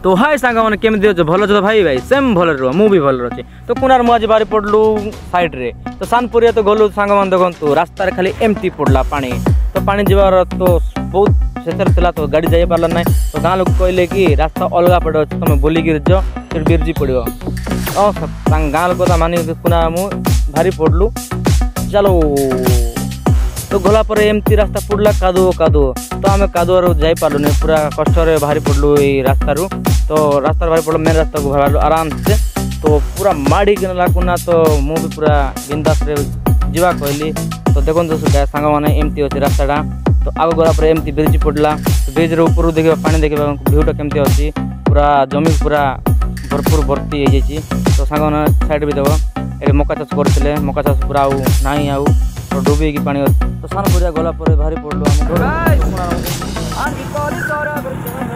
तो हाय सांग मैंने केमी अच्छे भल अच्छे भाई भाई सेम भल रुह मुझे भल अच्छे। तो कुनार मुझे बाहरी पड़लु साइड रे तो सानपुरिया तो गलु सांग मैंने देखु रास्तार खाली एमती पड़ला पानी तो पानी जबार तो बहुत शेषर था तो गाड़ी जाई पार्ला ना तो गाँ लोग कहले कि रास्ता अलग पड़े अच्छे तुम बुलिक जो फिर बिरजी पड़ो गाँ लोग मानि कुना मु भारी पड़लु चलो तो गला पर एमती रास्ता पड़ला कादुओ कादुओ तो आम कादुआर जाई पार्लु नहीं पूरा कष्ट बाहरी पड़लु रास्तार तो रास्ता बाहरी पड़ल मेन रास्ता को बाहर आराम से तो पूरा माड़ी कुना तो मुझे पूरा बिंदास जीवा कहली तो देखो सांग मैंने एमती अच्छे रास्ता तो आग गला पर एमती ब्रिज पड़ला तो ब्रिज ऊपर देखा पानी देखा भ्यूटा केमती अच्छी पूरा जमी पूरा भरपूर भर्ती हो जाए तो सांग मैंने साइड भी देव ये मका चाष करते मका चाष पूरा नाई आउ तो डूबी पानी अच्छे तो सानपुरिया गला पर भारी पड़लु आम